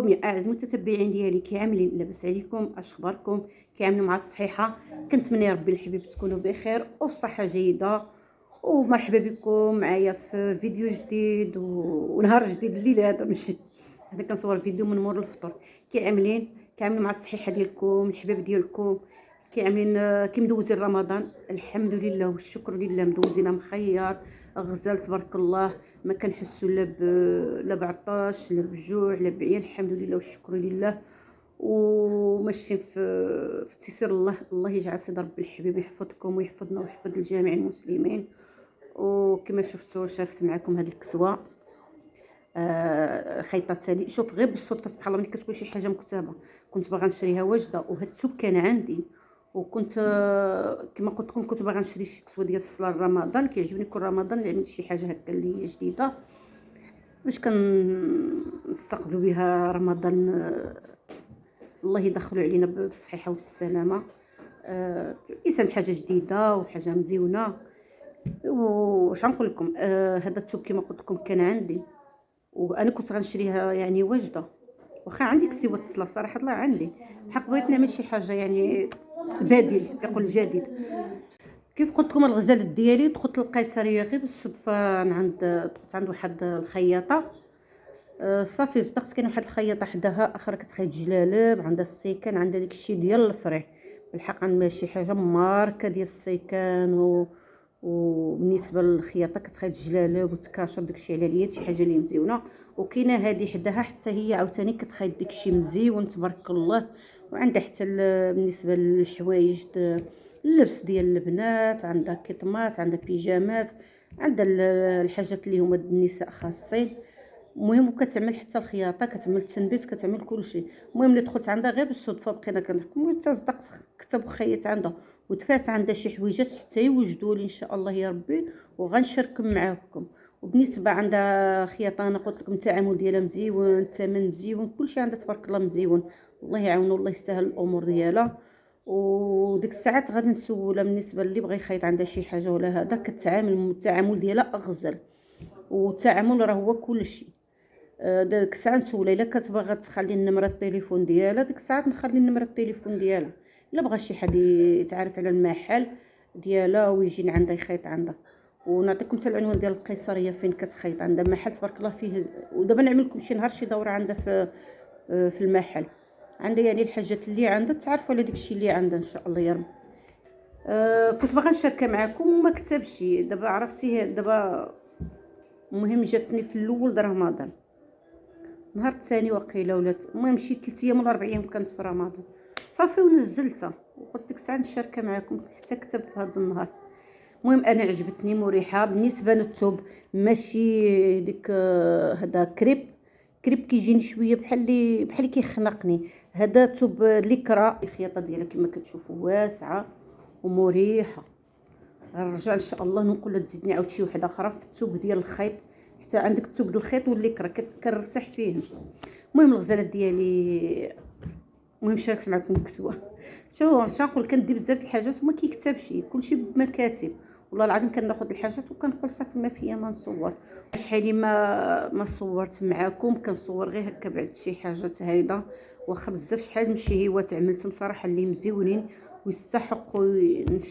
عليكم يا اعز متتبعين ديالي، كي عاملين؟ لاباس عليكم؟ اش اخباركم؟ كيعملوا مع الصحيحه؟ كنتمنى يا ربي الحبيب تكونوا بخير وبصحه جيده. ومرحبا بكم معايا في فيديو جديد ونهار جديد. الليل هذا ماشي هذا كنصور فيديو من مور الفطور. كي عاملين؟ كيعملوا مع الصحيحه ديالكم الحباب ديالكم؟ كي عاملين؟ كي مدوزين رمضان؟ الحمد لله والشكر لله، مدوزينه مخير غزال تبارك الله. ما كنحسوا لا بعطاش لا بجوع لا بعيا، الحمد لله والشكر لله. وماشي في تيسير الله. الله يجعل سيدي ربي الحبيب يحفظكم ويحفظنا ويحفظ الجميع المسلمين. وكما شفتوا شاركت معكم هذه الكسوه. خيطات تالي، شوف غير بالصدفه سبحان الله ملي كتكون شي حاجه مكتبه. كنت باغا نشريها واجده وهاد الثوب كان عندي، وكنت كما قلت لكم كنت باغا نشري شي كسوه ديال الصلاه رمضان. كيعجبني كل رمضان اللي عملت شي حاجه هكا اللي هي جديده باش كنستقبلوا بها رمضان. الله يدخلوا علينا بالصحه والسلامه. يسمى حاجه جديده وحاجه مزيونه. واش غنقول لكم؟ هذا الثوب كما قلت لكم كان عندي، وانا كنت غنشريها يعني واجده، واخا عندي كسوه الصلاه صراحه الله عندي. بحق بغيت نعمل شي حاجه يعني بديل كيقول جديد. كيف قلت لكم الغزال ديالي دخلت القيصريه غير بالصدفه. دخلت عند واحد الخياطه. صافي صدقت كاين واحد الخياطه حداها اخرى كتخيط جلالب، عندها السيكان، عندها داكشي ديال الفري. بالحق عندها شي حاجه ماركه ديال السيكان وبالنسبه للخياطه كتخيط جلالب وتكاشر داكشي على اليد، شي حاجه اللي مزيونه. وكاينه هذه حداها حتى هي عاوتاني كتخيط داكشي مزيون تبارك الله. وعندها حتى بالنسبه للحوايج اللبس ديال البنات، عندها كيطمات، عندها بيجامات، عندها الحاجات اللي هما النساء خاصين. المهم وكتعمل حتى الخياطه، كتعمل التنبيت، كتعمل كلشي. المهم اللي دخلت عندها غير بالصدفه بقينا كنضحكوا، المهم تصدقت كتب خيط عندها ودفعت عندها شي حويجات حتى يوجدوا لي ان شاء الله يا ربي وغنشاركهم معاكم. وبالنسبه عندها خياطه انا قلت لكم التعامل ديالها مزيون، الثمن مزيون، كلشي عندها تبارك الله مزيون. الله يعاونو الله يسهل الامور ديالها. وديك الساعات غادي نسولها بالنسبه اللي بغى يخيط عندها شي حاجه ولا هذا كتعامل التعامل ديالها اغزل. والتعامل راه هو كلشي. ديك الساعه نسولها الا كتبغى تخلي النمره التليفون ديالها، ديك الساعات نخلي النمره التليفون ديالها. الا بغى شي حد يتعرف على المحل ديالها ويجي عندها يخيط عندها. ونعطيكم حتى العنوان ديال القيصريه فين كتخيط، عندها محل تبارك الله فيه. ودابا نعمل لكم شي نهار شي دوره عندها في المحل. عندها يعني الحاجات اللي عندها تعرفوا على داكشي اللي عندها ان شاء الله يا رب. كنت باغا نشاركها معكم وما كتبش. دابا عرفتي دابا المهم جاتني في الاول د رمضان، نهار الثاني وقيله ولا المهم شي 3 ايام ولا 4 ايام كانت في رمضان. صافي ونزلتها وقلت ديك الساعه نشاركها معكم حتى كتب في هذا النهار. المهم انا عجبتني مريحه. بالنسبه للثوب ماشي ديك هذا كريب كيجيني شويه بحال اللي كيخنقني. هذا ثوب ليكرا، الخياطه ديالها كما كتشوفوا واسعه ومريحه. غنرجع ان شاء الله نقول تزيدني عاود شي وحده اخرى في الثوب ديال الخيط. حتى عندك الثوب ديال الخيط والليكرا كنرتاح فيهم. المهم الغزالات ديالي، المهم شاركت معكم الكسوه. شو نقول كندي بزاف د الحاجات وما كيكتبش كلشي بمكاتب. والله العظيم كناخذ الحاجات وكنقول صافي ما فيا ما نصور. شحال ما صورت معكم، كنصور غير هكا بعد شي حاجات هايده. واخا بزاف شحال من شهيوات عملتهم صراحه اللي مزيونين ويستحقوا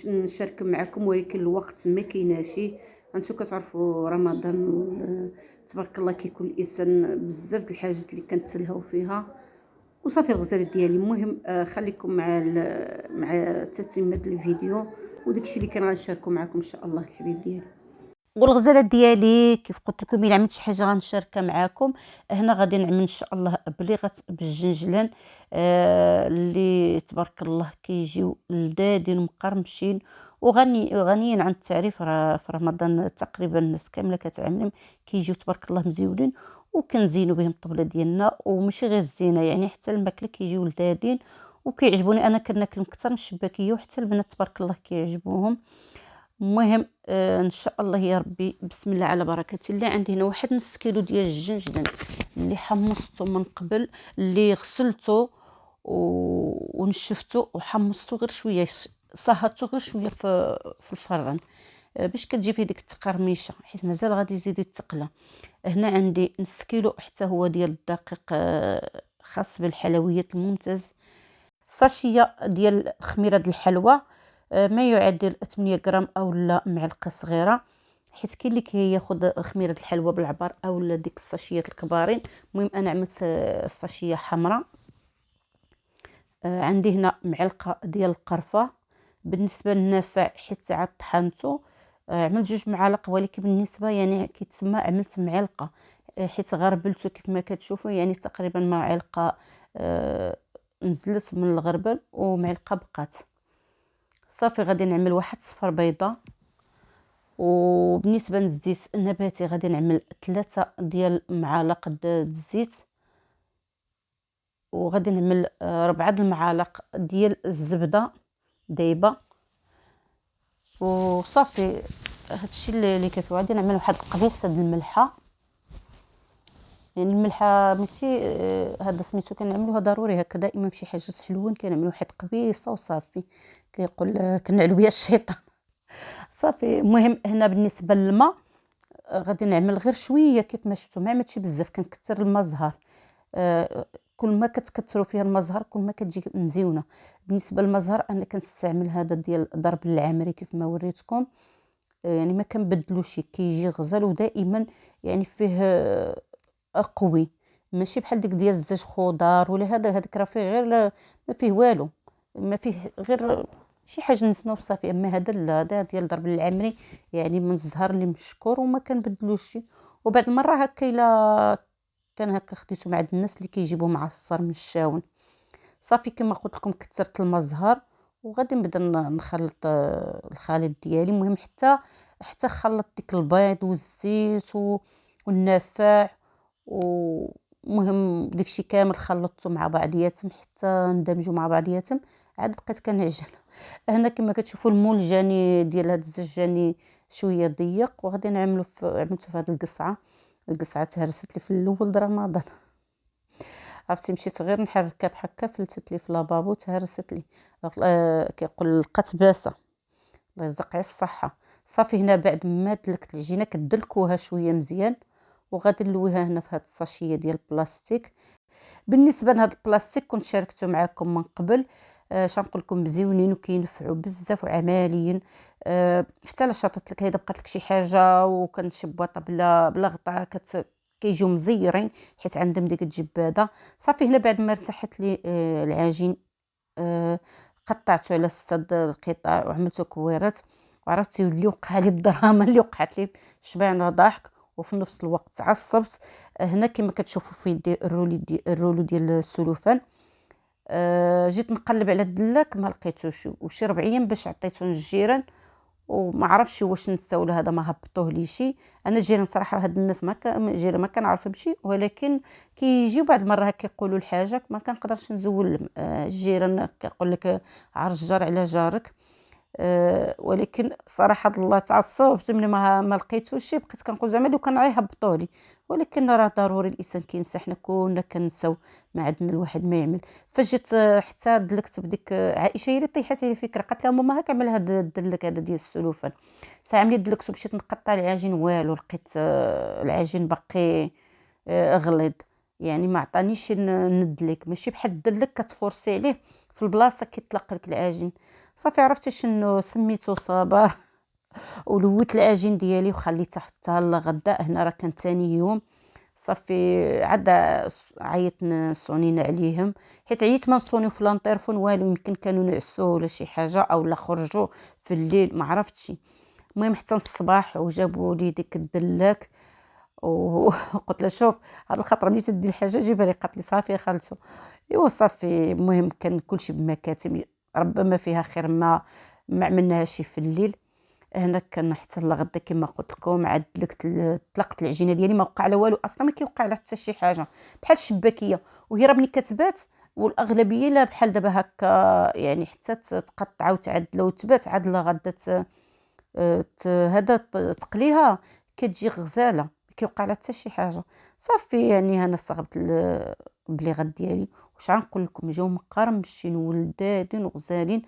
نشارك معكم، ولكن الوقت ما كايناشي. انتو كتعرفوا رمضان تبارك الله كيكون الانسان بزاف د الحاجات اللي كنتلهاو فيها. وصافي الغزالات ديالي. المهم خليكم مع تتمه الفيديو وداكشي اللي كان غنشاركو معكم ان شاء الله الحبيب ديالي. والغزالات ديالي كيف قلت لكم الا عملت شي حاجه غنشاركها معكم. هنا غادي نعمل ان شاء الله بليغه بالجنجلان اللي تبارك الله كيجيو لذاذين مقرمشين وغنيين عن التعريف. راه في رمضان تقريبا الناس كامله كتعملهم كيجيو تبارك الله مزيولين وكنزينوا بهم الطبله ديالنا. وماشي غير الزينه يعني حتى الماكله كيجيو لذاذين وكيعجبوني. انا كناكلهم اكثر من الشباكيه وحتى البنات تبارك الله كيعجبوهم. المهم ان شاء الله يا ربي بسم الله على بركه الله. عندي هنا واحد نص كيلو ديال الجنجلان اللي حمصته من قبل، اللي غسلته ونشفته وحمصته غير شويه، صهدته غير شويه في الفران باش كتجي فيه ديك التقرميشه، حيت مازال غادي يزيد يتقلى. هنا عندي نص كيلو حتى هو ديال الدقيق خاص بالحلويات الممتاز. ساشيه ديال خميره د الحلوى ما يعادل 8 غرام او لا معلقه صغيره، حيت كاين اللي كياخذ خميره الحلوى بالعبار او لا ديك الساشيات الكبارين. المهم انا عملت ساشيه حمراء. عندي هنا معلقه ديال القرفه. بالنسبه للنافع حيت عاد طحنته عملت 2 معالق، ولكن بالنسبه يعني كيتسمى عملت معلقه حيت غربلته كيف ما كتشوفوا، يعني تقريبا معلقه نزلت من الغربل ومعلقه بقات. صافي غادي نعمل 1 صفر بيضه. وبالنسبه للزيت النباتي غادي نعمل 3 ديال معالق الزيت، وغادي نعمل 4 المعالق ديال الزبده دايبه. وصافي هادشي اللي كيفيه. غادي نعمل واحد القبيصه د الملحه، يعني الملحه ماشي هذا سميتو كنعملوها ضروري هكا دائما في شي حاجات حلوين كنعملوا واحد قبيصه وصافي. كيقول كنعلو بها الشيطان. صافي المهم هنا بالنسبه للماء غادي نعمل غير شويه كيف ما شفتوا، ما عملتش بزاف، كنكثر الماء زهر. كل ما كتكثروا فيها الماء زهر كل ما كتجي مزيونه. بالنسبه للماء زهر انا كنستعمل هذا ديال ضرب العامري كيف ما وريتكم، يعني ما كنبدلوش، كيجي غزال ودائما يعني فيه قوي، ماشي بحال ديك ديال الزاج خضار ولا هذاك راه فيه غير ما فيه والو، ما فيه غير شي حاجه نسمه وصافي. اما هذا لا، هذا ديال ضرب العمري يعني من الزهر اللي مشكور وما كنبدلوش. وبعد المره هكا الا كان هكا خديته مع الناس اللي كيجيبوا معصر من الشاون. صافي كما قلت لكم كثرت الماء زهر، وغادي نبدا نخلط الخليط ديالي. المهم حتى خلط ديك البيض والزيت والنافع، ومهم داكشي كامل خلطته مع بعضياتهم حتى اندمجوا مع بعضياتهم. عاد بقيت كنعجن. هنا كما كتشوفوا المول جاني ديال هاد الزاج جاني شويه ضيق، وغادي عملته في هاد القصعه تهرست لي في الاول د رمضان. عرفتي مشيت غير نحركها بحكا فلتت لي في لابابو تهرست لي. كيقول لقات باسه، الله يرزق على الصحه. صافي هنا بعد ما دلكت العجينه كدلكوها شويه مزيان، وغادي نلويها هنا في هاد الصاشيه ديال البلاستيك. بالنسبه لهاد البلاستيك كنت شاركته معكم من قبل. شنقول لكم مزيونين وكينفعوا بزاف وعماليين. حتى لا شاطت لك هيدا بقات لك شي حاجه وكنشبوطه بلا غطاء كيجيو مزيرين حيت عندهم ديك الجباده. صافي هنا بعد ما ارتاحت لي العجين قطعته على 6 القطع وعملته كويرات. وعرفتي اللي وقع لي الدراما اللي وقعت لي، شبعنا ضحك وفي نفس الوقت عصبت. هنا كما كتشوفوا في يدي الرولو ديال السلوفان. جيت نقلب على الدلاك ما لقيتوش، وشي 4 ايام باش عطيته للجيران وما عرفش واش نساو ولا هذا ما هبطوه لي شي. انا الجيران صراحه هاد الناس الجيران ما كنعرفهم شي، ولكن كيجيو بعض المره كيقولوا الحاجه ما كنقدرش نزول الجيران كيقول لك عرج جار على جارك. ولكن صراحه الله تعصبت ملي ما لقيتوش شي، بقيت كنقول زعما لو كان غيهبطوا لي، ولكن راه ضروري الانسان كينسى، حنا كلنا كنساو، ما عندنا الواحد ما يعمل. فجيت حتى دلكت بديك عائشه هي اللي طيحت لي فكره، قالت لها ماما هاك عمل هذا الدلك هذا ديال السلوفان. ساعه ملي دلكت ومشيت نقطع العجين والو، لقيت العجين باقي غليظ، يعني ما عطانيش ندلك، ماشي بحال الدلك كتفورسي عليه في البلاصه كيطلق لك العجين. صافي عرفتي شنو سميتو صباح. ولويت العجين ديالي وخليته حتى الغداء. هنا راه كان ثاني يوم. صافي عاد عيطت صونينا عليهم، حيت عييت ما نصونيو في لانطيرفون والو، يمكن كانوا نعسوا ولا شي حاجه او لا خرجوا في الليل ما عرفتش. المهم حتى الصباح وجابوا لي ديك الدلاك وقلت له شوف هاد الخطره ملي تدي الحاجه جيبها لي. قالت لي صافي خالته. ايوا صافي المهم كان كلشي بمكاتب، ربما فيها خير ما عملناهاش في الليل. هنا كان حتى الغدا كما قلت لكم عاد طلقت العجينه ديالي، ما وقع لا والو اصلا، ما كيوقع لا حتى شي حاجه، بحال الشباكيه. وهي راه ملي كتبات والاغلبيه لا بحال دابا هكا يعني حتى تقطع وتعدل وتبات عاد لا غدا هذا تقليها كتجي غزاله، ما كيوقع لها حتى شي حاجه. صافي يعني انا استغربت البليغات ديالي، واش غنقول لكم جاو مقرمشين ولذاذين وغزالين.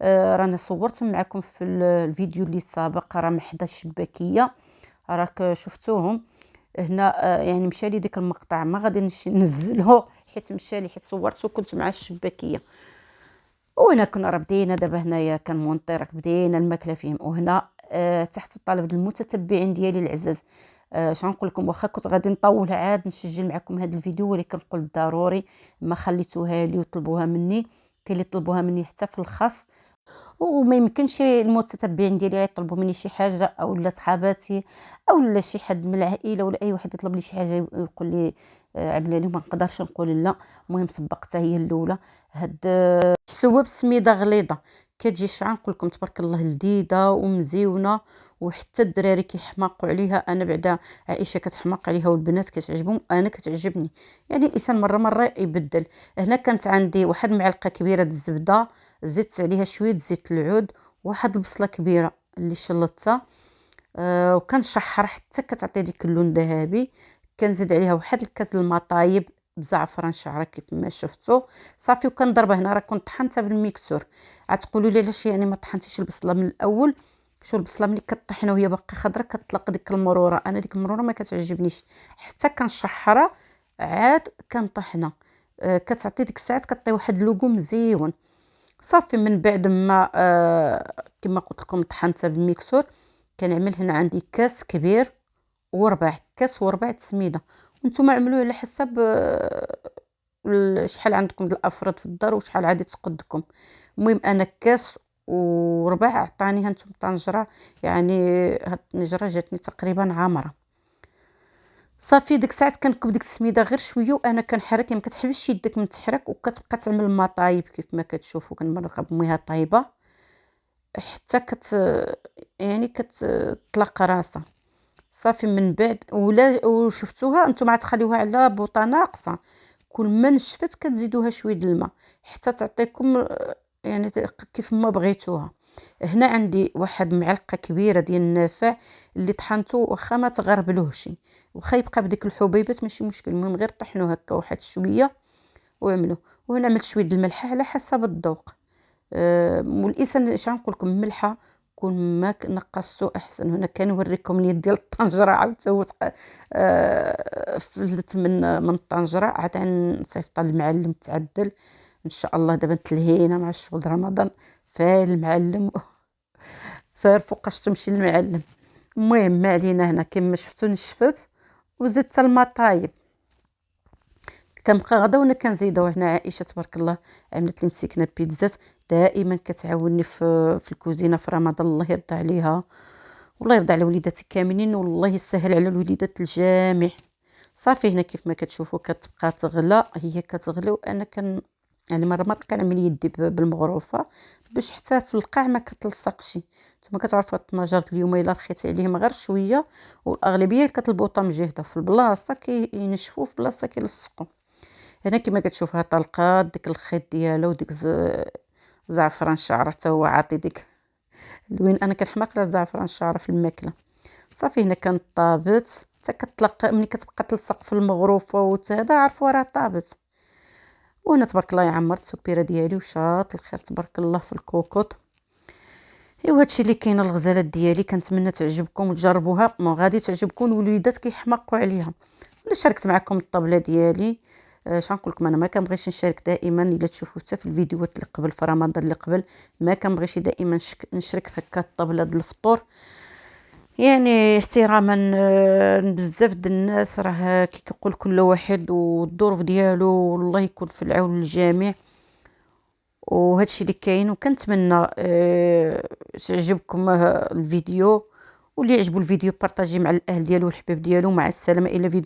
رانا صورت معكم في الفيديو اللي سابق راه محدا الشباكيه، راك شفتوهم هنا. يعني مشى لي ديك المقطع ما غادي نزلوه حيت مشى لي، حيت صورته كنت مع الشباكيه. وهنا كنا راه بدينا دابا هنايا كنمونطي، راه بدينا الماكله فيهم. وهنا تحت الطلب المتتبعين ديالي العزاز، اش غنقول لكم، واخا كنت غادي نطول عاد نسجل معكم هذا الفيديو، ولكن قلت ضروري ما خليتوها لي وطلبوها مني. كاين اللي طلبوها مني حتى في الخاص، وما يمكنش المتتبعين ديالي يطلبوا مني شي حاجه، او لا صحاباتي، او لا شي حد من العائله، ولا اي واحد يطلب لي شي حاجه يقول لي عملها لي، ما نقدرش نقول لا. المهم سبقتها هي الاولى. هاد حسوه بسميده غليظه، كتجي شحال نقول لكم تبارك الله لذيذه ومزيونه، وحتى الدراري كيحماقوا عليها. انا بعدا عائشه كتحماق عليها والبنات كتعجبهم، انا كتعجبني. يعني الانسان مره مره يبدل. هنا كانت عندي واحد معلقه كبيره د الزبده، زدت عليها شويه زيت العود، واحد البصله كبيره اللي شلطتها، وكنشحر حتى كتعطي ديك اللون الذهبي. كنزيد عليها واحد الكاس الماء طايب بزعفران شعره كيف ما شفتوا. صافي وكنضربها. هنا راه كنت طحنتها بالميكسور. غتقولوا لي علاش يعني ما طحنتيش البصله من الاول؟ شو البصله ملي كطحنها وهي باقا خضره كتطلق ديك المروره، انا ديك المروره ما كتعجبنيش. حتى كنشحرها عاد كنطحنها، كتعطي ديك الساعات كطيب واحد اللوغو مزيون. صافي من بعد ما كما قلت لكم طحنتها بالميكسور. كنعمل هنا عندي كاس كبير وربع، كاس وربع سميده. وانتم عملوه على حسب شحال عندكم د الافراد في الدار وشحال عادي تقدكم. المهم انا كاس وربع عطانيها نتوما طنجره، يعني هاد الطنجره جاتني تقريبا عامره. صافي ديك الساعات كنكب ديك السميده غير شويه، وانا كنحرك، ما كتحبش يدك من تحرك، وكتبقى تعمل ما طايب كيف ما كتشوفوا. كنمرق بميها طايبه حتى يعني كتطلق راسها. صافي من بعد ولا وشفتوها نتوما تخليوها على بوطه ناقصه، كل ما نشفت كتزيدوها شويه د الماء حتى تعطيكم يعني كيف ما بغيتوها. هنا عندي واحد معلقه كبيره ديال النافع اللي طحنته، واخا ما تغربلوهش، واخا يبقى بديك الحبيبات ماشي مشكل، المهم غير طحنوه هكا واحد شويه وعملوه. وهنا عملت شويه د الملح على حسب الذوق. والانسان اش نقول لكم ملحه كل ما نقصتو احسن. هنا كنوريكم اليد ديال الطنجره عاوتاني فلت من الطنجره. عاد نصيفط المعلم تعدل ان شاء الله. دابا تلهينا مع الشغل رمضان فاين المعلم صار فوقاش تمشي المعلم. المهم ما علينا. هنا كما شفتوا نشفت وزدت الماء طايب. كنبقى غدا وانا كنزيدو. هنا عائشه تبارك الله عملت لي مسكنه بيتزات، دائما كتعاوني في الكوزينه في رمضان. الله يرضى عليها والله يرضى على وليداتي كاملين، والله يسهل على الوليدات الجامع. صافي هنا كيف ما كتشوفوا كتبقى تغلى، هي كتغلي، وانا يعني مره كنعمل يدي بالمغروفه باش حتى في القاع ما كتلصقش. نتوما كتعرفوا الطناجر اليوم الا رخيتي عليهم غير شويه، والاغلبيه كتلبوطه مجهده في البلاصه كينشفوا، في بلاصه كيلصقوا. هنا كما كتشوفها طلقات ديك الخيط ديالها، وديك زعفران الشعره حتى هو عاطي ديك الوين. انا كنحماق على زعفران الشعره في الماكله. صافي هنا كانت طابت حتى كتطلق ملي كتبقى تلصق في المغروفه وهذا عرفوا راه طابت. وهنا تبارك الله عمرت السكبيره ديالي وشاط الخير تبارك الله في الكوكوط. ايوا هادشي اللي كاين الغزالات ديالي. كنتمنى تعجبكم وتجربوها، ما غادي تعجبكم الوليدات كيحماقوا عليها. ولا شاركت معكم الطبله ديالي. اش غنقول لكم، انا ما كنبغيش نشارك دائما. الا تشوفوا حتى في الفيديوهات اللي قبل في رمضان اللي قبل ما كنبغيش دائما نشارك هكا الطبله د الفطور، يعني احتراما بزاف د الناس. راه كي كيقول كل واحد والظروف ديالو، والله يكون في العون الجميع. وهادشي اللي كاين. وكنتمنى تعجبكم الفيديو، واللي يعجبو الفيديو بارطاجي مع الاهل ديالو والحباب ديالو. مع السلامه الى فيديو